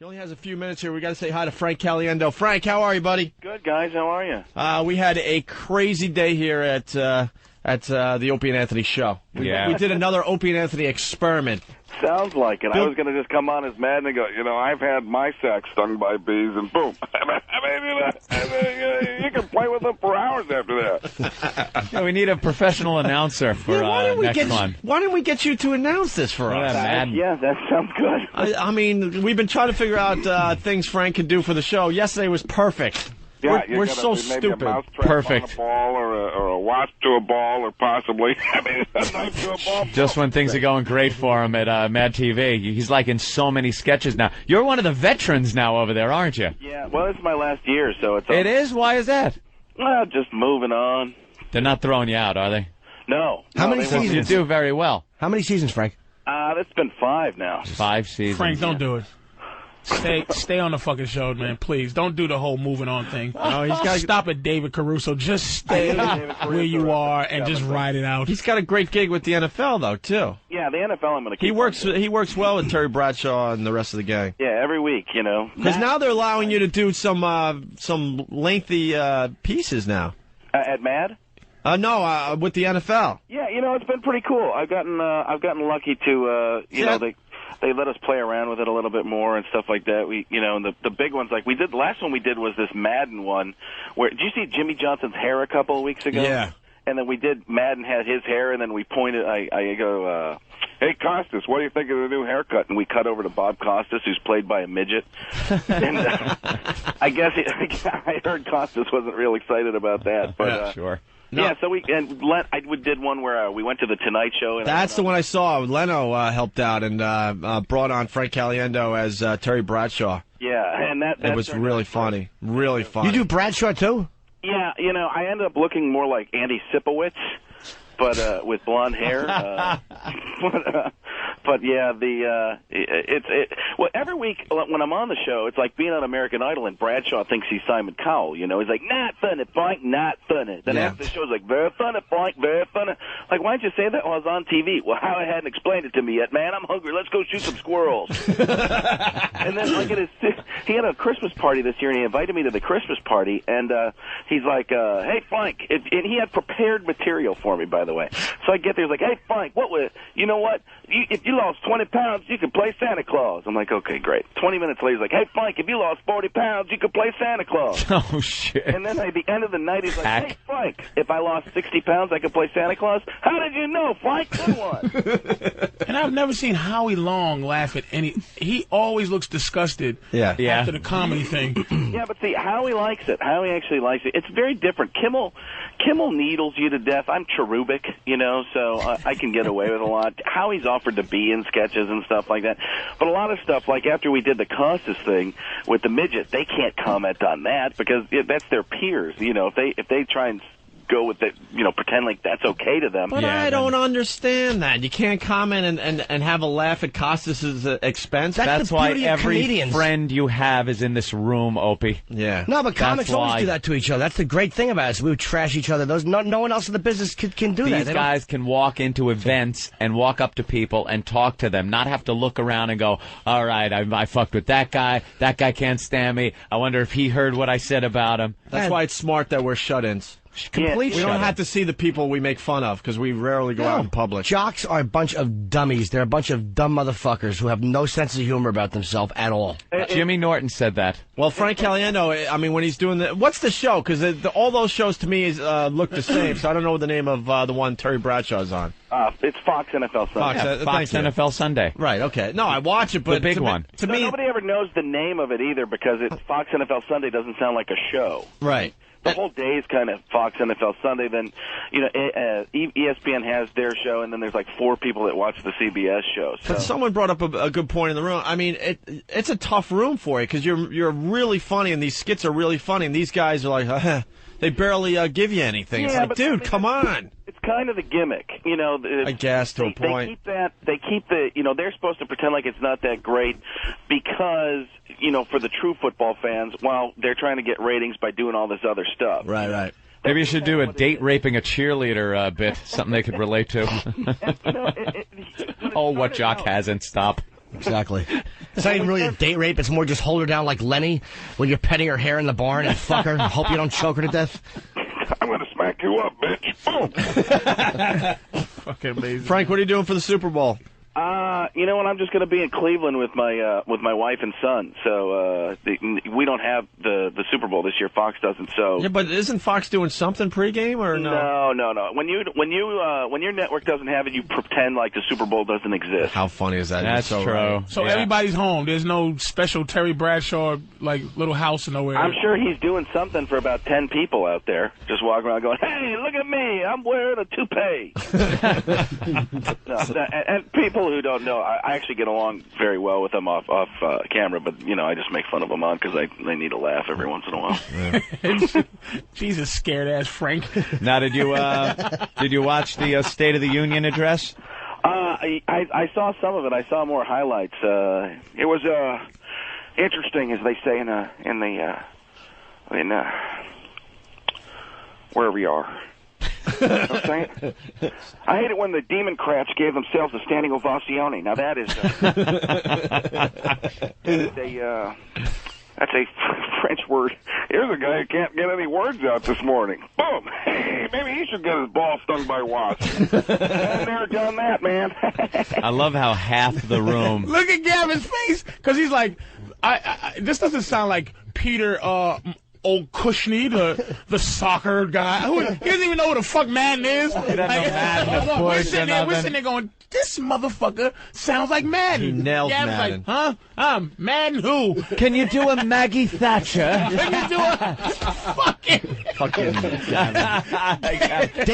He only has a few minutes here. We got to say hi to Frank Caliendo. Frank, how are you, buddy? Good, guys. How are you? We had a crazy day here at the Opie and Anthony show. We did another Opie and Anthony experiment. Sounds like it. I was going to just come on as Madden and go, I've had my sack stung by bees, and boom. You can play with them for hours after that. Yeah, we need a professional announcer for next one. Why didn't we get you to announce this for us? Yeah, that sounds good. I mean, we've been trying to figure out things Frank can do for the show. Yesterday was perfect. Yeah, we're so maybe stupid. A mousetrap Perfect. on a ball, or a wasp to a ball, or possibly a knife to a ball. Just when things are going great for him at MadTV. He's like in so many sketches now. You're one of the veterans now over there, aren't you? Yeah, well, it's my last year, so it's... It is? Why is that? Well, just moving on. They're not throwing you out, are they? No. How many You seasons? do very well. How many seasons, Frank? That's been 5 now. 5 seasons. Frank, don't do it. Stay on the fucking show, man. Please don't do the whole moving on thing. No, he's got. Stop it, David Caruso. Just stay where you are and just ride it out. He's got a great gig with the NFL though, too. Yeah, the NFL. I'm going to keep. He works well with Terry Bradshaw and the rest of the gang. Yeah, every week, Because now they're allowing you to do some lengthy pieces now. At Mad. No, with the NFL. Yeah, it's been pretty cool. I've gotten lucky to they let us play around with it a little bit more and stuff like that. We and the big ones like we did. The last one we did was this Madden one. Where did you see Jimmy Johnson's hair a couple of weeks ago? Yeah. And then we did Madden had his hair, and then we pointed. I go, hey Costas, what do you think of the new haircut? And we cut over to Bob Costas, who's played by a midget. And I guess I heard Costas wasn't real excited about that. But sure. No. Yeah, so we did one where we went to the Tonight Show. And that's the one I saw. Leno helped out and brought on Frank Caliendo as Terry Bradshaw. Yeah, and that was really funny. Really funny. You do Bradshaw too? Yeah, I ended up looking more like Andy Sipowicz, but with blonde hair. But yeah, well, every week when I'm on the show, it's like being on American Idol, and Bradshaw thinks he's Simon Cowell. He's like, not funny, Frank, not funny. Then after the show's like, very funny, Frank, very funny. Like, why didn't you say that while I was on TV? Well, Howard hadn't explained it to me yet. Man, I'm hungry. Let's go shoot some squirrels. And then, like, he had a Christmas party this year, and he invited me to the Christmas party, and he's like, hey, Frank, and he had prepared material for me, by the way. So I get there, he's like, hey, Frank, you know what? If you lost 20 pounds, you could play Santa Claus. I'm like, okay, great. 20 minutes later, he's like, hey, Frank, if you lost 40 pounds, you could play Santa Claus. Oh, shit. And then at the end of the night, he's like, hey, Frank, if I lost 60 pounds, I could play Santa Claus? How did you know, Frank? Good one. And I've never seen Howie Long laugh at any... He always looks disgusted after the comedy thing. Yeah, but see, Howie likes it. Howie actually likes it. It's very different. Kimmel needles you to death. I'm cherubic, so I can get away with a lot. Howie's offered to be in sketches and stuff like that. But a lot of stuff, like after we did the Costas thing with the midget, they can't comment on that because that's their peers. If they try and go with it, pretend like that's okay to them. But I don't understand that. You can't comment and have a laugh at Costas' expense. That's why every friend you have is in this room, Opie. Yeah. No, but comics always do that to each other. That's the great thing about us. We would trash each other. No one else in the business can do that. These guys can walk into events and walk up to people and talk to them, not have to look around and go, all right, I fucked with that guy. That guy can't stand me. I wonder if he heard what I said about him. That's why it's smart that we're shut-ins. We don't have to see the people we make fun of because we rarely go out in public. Jocks are a bunch of dummies. They're a bunch of dumb motherfuckers who have no sense of humor about themselves at all. Jimmy Norton said that. Well, Frank Caliendo, I mean, when he's doing what's the show? Because all those shows to me look the same, so I don't know the name of the one Terry Bradshaw's on. It's Fox NFL Sunday. Fox NFL Sunday. Right, okay. No, I watch it, but the big one. To me, nobody ever knows the name of it either because Fox NFL Sunday doesn't sound like a show. Right. The whole day is kind of Fox NFL Sunday. Then, ESPN has their show, and then there's like 4 people that watch the CBS show. So. But someone brought up a good point in the room. I mean, it's a tough room for you because you're really funny, and these skits are really funny, and these guys are like, they barely give you anything. It's like, dude, come on. It's kind of the gimmick, I guess to a point. They keep they're supposed to pretend like it's not that great because, for the true football fans, while they're trying to get ratings by doing all this other stuff. Right. Maybe you should do a date raping a cheerleader bit, something they could relate to. What Jock hasn't. Stop. Exactly. It's not even really a date rape. It's more just hold her down like Lenny when you're petting her hair in the barn and fuck her. Hope you don't choke her to death. I'm going to smack you up, bitch. Boom. Fucking amazing. Frank, what are you doing for the Super Bowl? You know what? I'm just going to be in Cleveland with my wife and son. So we don't have the Super Bowl this year. Fox doesn't. So yeah, but isn't Fox doing something pregame or no? No. When your network doesn't have it, you pretend like the Super Bowl doesn't exist. How funny is that? That's so true. Right. So everybody's home. There's no special Terry Bradshaw like little house nowhere. I'm sure he's doing something for about 10 people out there, just walking around going, "Hey, look at me! I'm wearing a toupee." And people who don't know, I actually get along very well with them off camera, but I just make fun of them on because they need a laugh every once in a while. Yeah. Jesus, scared ass Frank. Now, did you watch the State of the Union address? I saw some of it. I saw more highlights. It was interesting, as they say in wherever you are. You know what I'm saying? I hate it when the Democrats gave themselves a standing ovation. Now that is that's a French word. Here's a guy who can't get any words out this morning. Boom! Hey, maybe he should get his ball stung by wasps. I've never done that, man. I love how half the room. Look at Gavin's face, because he's like, this doesn't sound like Peter Old Cushney, the soccer guy. He doesn't even know what the fuck Madden is. He doesn't know Madden. We're sitting there going, this motherfucker sounds like Madden. He nailed Madden. Like, huh? Madden who? Can you do a Maggie Thatcher? Can you do a fucking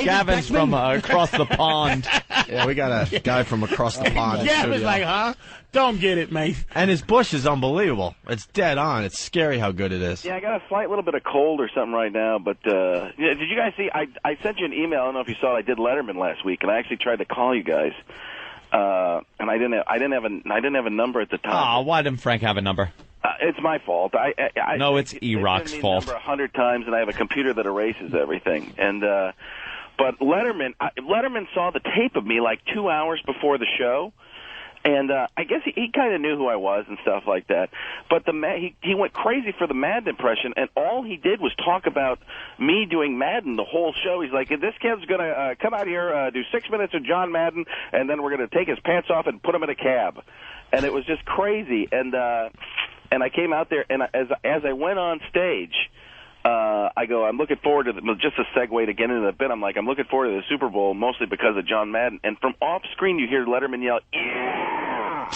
Gavin's from across the pond. Yeah, we got a guy from across the pond. Gavin's like, huh? Don't get it, mate. And his bush is unbelievable. It's dead on. It's scary how good it is. Yeah, I got a slight little bit of cold or something right now. But did you guys see? I sent you an email. I don't know if you saw it. I did Letterman last week, and I actually tried to call you guys. And I didn't have a number at the time. Oh, why didn't Frank have a number? It's my fault. No, it's E-Rock's fault. Number 100 times, and I have a computer that erases everything. And but Letterman saw the tape of me like 2 hours before the show. And I guess he kind of knew who I was and stuff like that. But he went crazy for the Madden impression, and all he did was talk about me doing Madden the whole show. He's like, this kid's going to come out here, do 6 minutes of John Madden, and then we're going to take his pants off and put him in a cab. And it was just crazy. And I came out there, and as I went on stage, I go, I'm looking forward to just a segue to get into the bit. I'm like, I'm looking forward to the Super Bowl mostly because of John Madden. And from off screen, you hear Letterman yell, "Yeah!"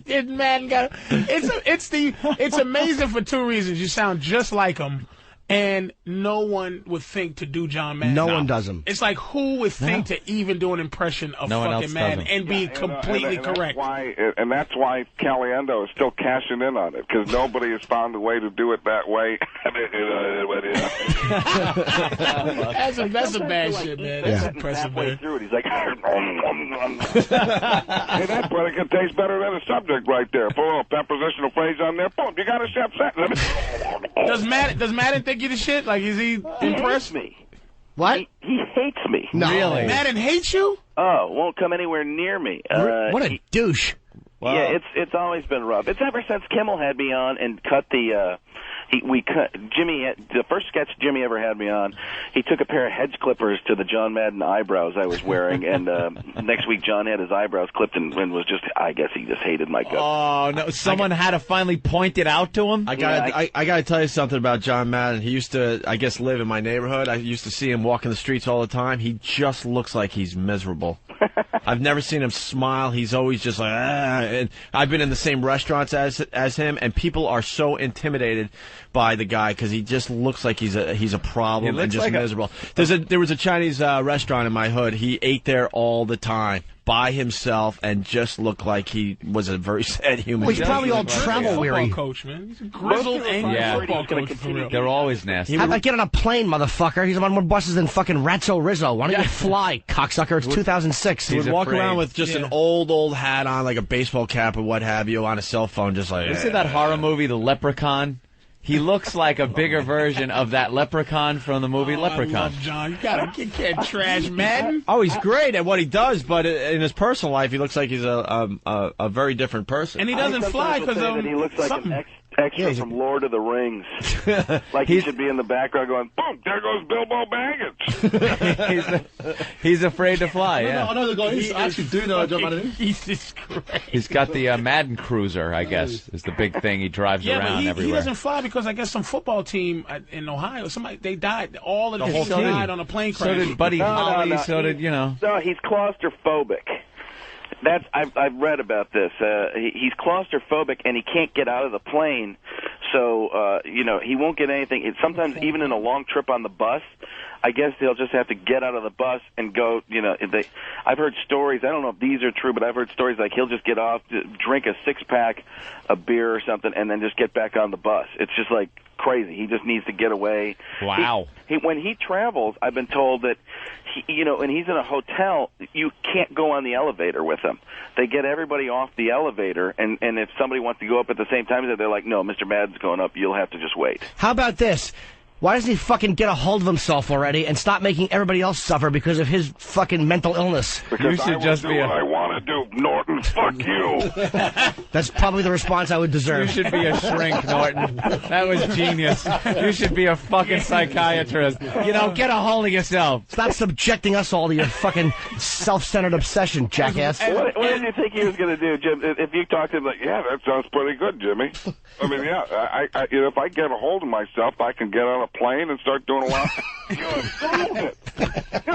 Didn't Madden go? It's amazing for two reasons. You sound just like him. And no one would think to do John Madden. No one does him. It's like, who would think to even do an impression of fucking Madden and be completely correct? That's why Caliendo is still cashing in on it, because nobody has found a way to do it that way. That's a bad shit, man. That's impressive, man. Through it, he's like, hey, that predicate tastes better than a subject right there. Put a little prepositional phrase on there. Boom, you got a chef sentence. Does Madden think you the shit? Like, is he impressed? Me. What? He hates me. No. Really? Madden hates you? Oh, won't come anywhere near me. What a douche. Wow. Yeah, it's always been rough. It's ever since Kimmel had me on and cut the the first sketch Jimmy ever had me on. He took a pair of hedge clippers to the John Madden eyebrows I was wearing, and next week John had his eyebrows clipped and was just, I guess he just hated my guts. Oh no! Someone had to finally point it out to him. I gotta tell you something about John Madden. He used to, I guess, live in my neighborhood. I used to see him walking the streets all the time. He just looks like he's miserable. I've never seen him smile. He's always just like, ah. And I've been in the same restaurants as him, and people are so intimidated by the guy because he just looks like he's a problem and just like miserable. There was a Chinese restaurant in my hood. He ate there all the time by himself and just looked like he was a very sad human. Well, he's probably all travel weary. Coach, man. He's a grizzled, angry football coach. For real. They're always nasty. How about get on a plane, motherfucker? He's on more buses than fucking Ratso Rizzo. Why don't you fly, cocksucker? It's 2006. He would walk around with just an old hat on, like a baseball cap or what have you, on a cell phone, just like. You see that horror movie, The Leprechaun? He looks like a bigger version of that leprechaun from the movie Leprechaun. I love John. You can't trash Madden. Oh, he's great at what he does, but in his personal life, he looks like he's a very different person. And he doesn't fly because he looks like an extra from Lord of the Rings. Like he should be in the background going, boom, there goes Bilbo Baggins. he's afraid to fly, yeah. I know the guy. I actually do know John Madden. Jesus Christ. He's got the Madden Cruiser, I guess, is the big thing. He drives around but everywhere. he doesn't fly because I guess some football team in Ohio, they died. All of the whole people team died on a plane crash. So did Buddy Holly, No, he's claustrophobic. I've read about this. He's claustrophobic and he can't get out of the plane, so he won't get anything. Sometimes even in a long trip on the bus, I guess they'll just have to get out of the bus and go. I've heard stories. I don't know if these are true, but I've heard stories like he'll just get off, drink a 6-pack of beer or something, and then just get back on the bus. It's just like crazy. He just needs to get away. Wow. When he travels, I've been told that and he's in a hotel, you can't go on the elevator with him. They get everybody off the elevator, and if somebody wants to go up at the same time, they're like, no, Mr. Madden's going up. You'll have to just wait. How about this? Why doesn't he fucking get a hold of himself already and stop making everybody else suffer because of his fucking mental illness? Because you should just be what I want to do, Norton. Fuck you. That's probably the response I would deserve. You should be a shrink, Norton. That was genius. You should be a fucking psychiatrist. Get a hold of yourself. Stop subjecting us all to your fucking self-centered obsession, jackass. What did you think he was going to do, Jim? If you talked to him like, yeah, that sounds pretty good, Jimmy. I mean, yeah, I if I get a hold of myself, I can get on a plane and start doing a lot. You're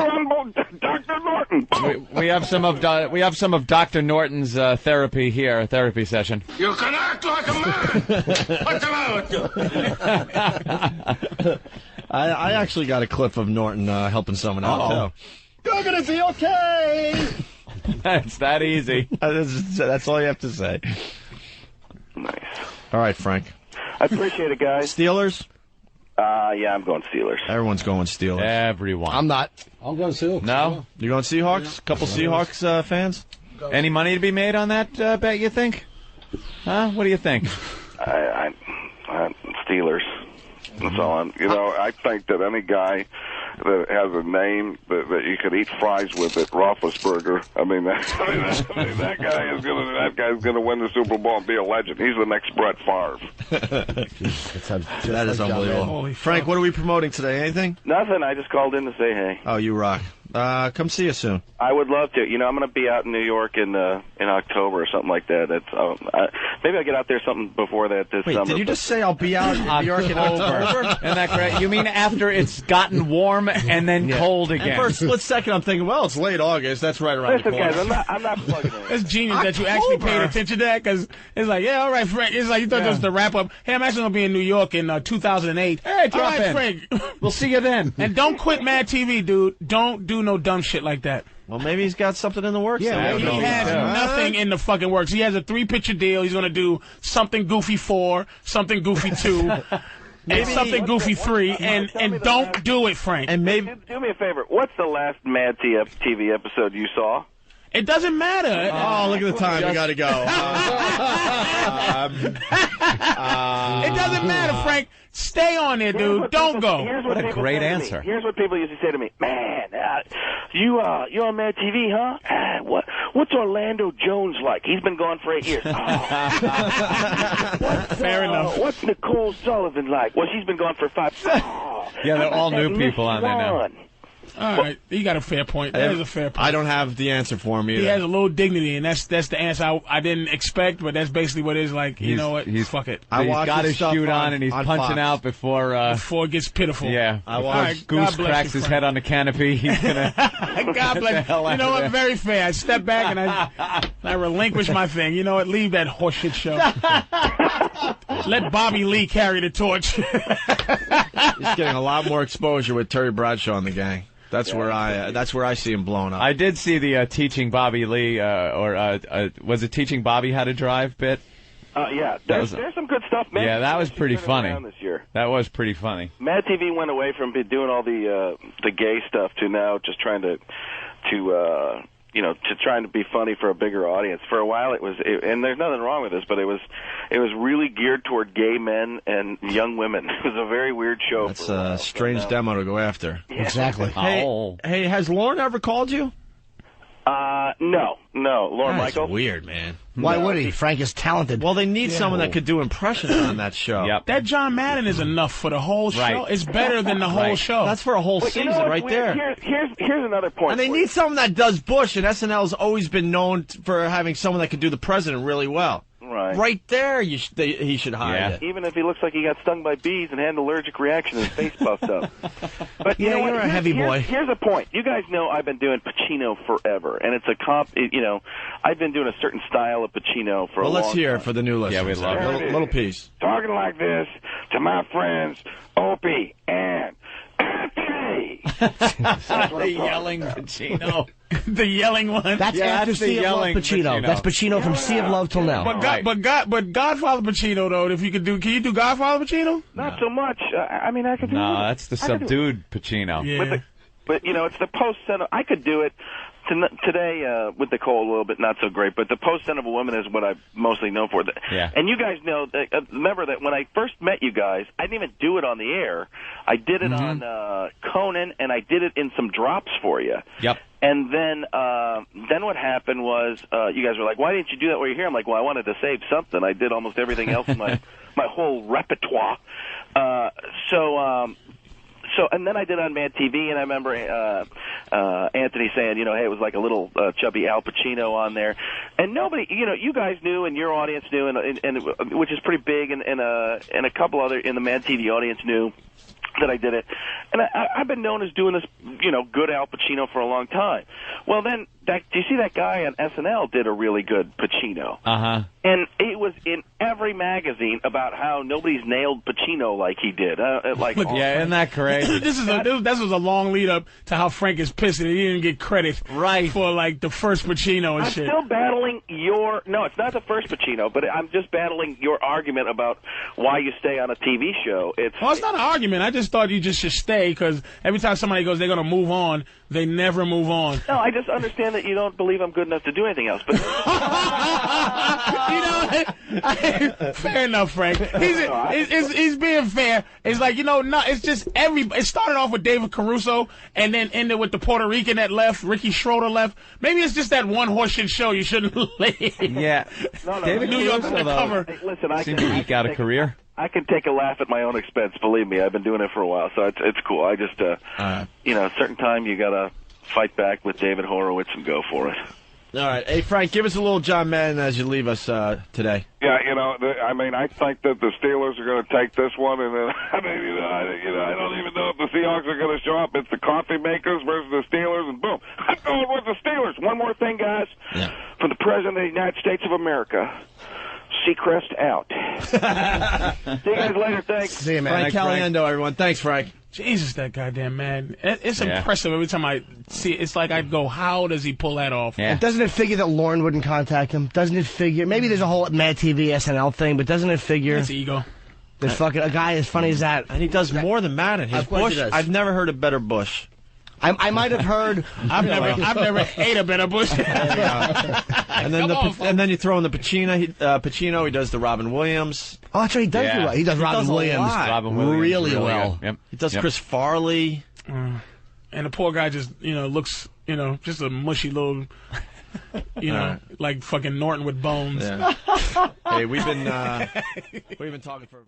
on board, Dr. Norton. We have some of Dr. Norton's therapy session. You can act like a man. What's the matter with you? I actually got a clip of Norton helping someone out, too. You're gonna be okay. It's that easy. That's all you have to say. Nice. All right, Frank. I appreciate it, guys. Steelers? Yeah, I'm going Steelers. Everyone's going Steelers. Everyone. I'm not. I'm going Seahawks. No? You going Seahawks? Couple Seahawks fans? Any money to be made on that bet, you think? Huh? What do you think? I'm Steelers. That's all I'm. I think that any guy that has a name that you could eat fries with at Roethlisberger. That guy's gonna win the Super Bowl and be a legend. He's the next Brett Favre. That is unbelievable. Frank, what are we promoting today? Anything? Nothing. I just called in to say hey. Oh, you rock. Come see us soon. I would love to. I'm going to be out in New York in October or something like that. Maybe I'll get out there something before that this summer. Wait, did you just say I'll be out in New York in October? Isn't that correct? You mean after it's gotten warm and then cold again? And for a split second, I'm thinking, well, it's late August. That's right around the corner. Guys, I'm not plugging in. It's genius that you actually paid attention to that, because it's like, yeah, all right, Frank. It's like you thought this was the wrap up. Hey, I'm actually going to be in New York in 2008. Hey, drop all right, in. Frank. We'll see you then. And don't quit MadTV, dude. Don't do no dumb shit like that. Well, maybe he's got something in the works. Yeah, he has nothing in the fucking works. He has a 3-picture deal. He's going to do something Goofy 4, something Goofy 2, and something Goofy 3, and don't do it, Frank. And maybe do me a favor. What's the last MadTV episode you saw? It doesn't matter. Oh, look at the time. We got to go. It doesn't matter, Frank. Stay on there, dude. Don't go. What a great answer. Here's what people used to say to me. Man, you're on MadTV, huh? What's Orlando Jones like? He's been gone for 8 years. Fair enough. What's Nicole Sullivan like? Well, she's been gone for 5 years. Yeah, they're all new people on there now. All right, you got a fair point. That is a fair point. I don't have the answer for him either. He has a little dignity, and that's the answer I didn't expect, but that's basically what it is. Like, you know what? Fuck it. He's got his shoot on, and he's punching Fox. out before it gets pitiful. Yeah. Goose cracks his head on the canopy. He's gonna. God bless. You know what? Very fair. I step back and I relinquish my thing. You know what? Leave that horseshit show. Let Bobby Lee carry the torch. He's getting a lot more exposure with Terry Bradshaw and the gang. That's where I see him blown up. I did see the teaching Bobby Lee, was it teaching Bobby how to drive bit? Yeah, there's some good stuff. Yeah, that was pretty funny. This year. That was pretty funny. MadTV went away from doing all the gay stuff to now just trying to to trying to be funny for a bigger audience. For a while, and there's nothing wrong with this, but it was really geared toward gay men and young women. It was a very weird show. That's a strange demo to go after. Yeah. Exactly. Hey, has Lauren ever called you? No, Lauren That's Michael. weird, man. Why would he? Frank is talented. Well, they need someone that could do impressions on that show. Yep. That John Madden is enough for the whole show. Right. It's better than the whole show. That's for a whole season right there. Here's another point. And they need someone that does Bush, and SNL's always been known for having someone that could do the president really well. Right. Right there, he should hire it. Even if he looks like he got stung by bees and had an allergic reaction and his face puffed up. But yeah, you're a heavy boy. Here's a point. You guys know I've been doing Pacino forever, and it's I've been doing a certain style of Pacino for a long time. Well, let's hear it for the new listeners. Yeah, we love it. Little piece. Talking like this to my friends Opie and Anthony. The yelling Pacino. The yelling one. That's after that's the Sea of Love yelling Pacino. Pacino. That's Pacino from Sea of Love till now. But Godfather Pacino though. If you could do, can you do Godfather Pacino? Not so much. I could do it. No, that's the subdued Pacino. Yeah. But it's the post-center. I could do it today with the cold a little bit, not so great. But the post-center of a woman is what I'm mostly known for. Yeah. And you guys know, remember that when I first met you guys, I didn't even do it on the air. I did it on Conan, and I did it in some drops for you. Yep. And then what happened was you guys were like, why didn't you do that while you're here? I'm like, well, I wanted to save something. I did almost everything else in my whole repertoire. So, and then I did on MadTV, and I remember Anthony saying, hey, it was like a little chubby Al Pacino on there. And nobody, you guys knew, and your audience knew, and which is pretty big, and a couple other in the MadTV audience knew that I did it. And I've been known as doing this, good Al Pacino for a long time. Well, then, do you see that guy on SNL did a really good Pacino? Uh-huh. And it was in every magazine about how nobody's nailed Pacino like he did. Yeah, isn't that crazy? This was a long lead up to how Frank is pissed that he didn't get credit for like the first Pacino and shit. I'm still battling no, it's not the first Pacino, but I'm just battling your argument about why you stay on a TV show. It's not an argument. I just thought you just should stay because every time somebody goes they're going to move on, they never move on. No, I just understand that you don't believe I'm good enough to do anything else. But fair enough, Frank. He's being fair. It's like, it's just it started off with David Caruso and then ended with the Puerto Rican that left, Ricky Schroeder left. Maybe it's just that one horseshit show you shouldn't leave. Yeah. David New York Caruso, undercover. Hey, listen, seems to eke out a career. I can take a laugh at my own expense. Believe me, I've been doing it for a while, so it's cool. I just, a certain time you gotta fight back with David Horowitz and go for it. All right, hey Frank, give us a little John Madden as you leave us today. Yeah, I think that the Steelers are going to take this one, and then I don't even know if the Seahawks are going to show up. It's the coffee makers versus the Steelers, and boom, I'm going with the Steelers. One more thing, guys, from the President of the United States of America. Seacrest out. See you guys later. Thanks. See you, man. Frank Caliendo, everyone. Thanks, Frank. Jesus, that goddamn man. It's impressive every time I see it. It's like I'd go, how does he pull that off? Yeah. Doesn't it figure that Lauren wouldn't contact him? Doesn't it figure? Maybe there's a whole MadTV SNL thing, but doesn't it figure? It's ego. That fucking a guy as funny as that. And he does more than Madden. His Bush, I've never heard a better Bush. I might have heard. I've never ate a better Bush. And then you throw in the Pacino. He does the Robin Williams. Oh, that's right. He does do it. He does Robin Williams really well. Yep. He does Chris Farley. And the poor guy just looks just a mushy little. Like fucking Norton with bones. Yeah. Hey, we've been talking for.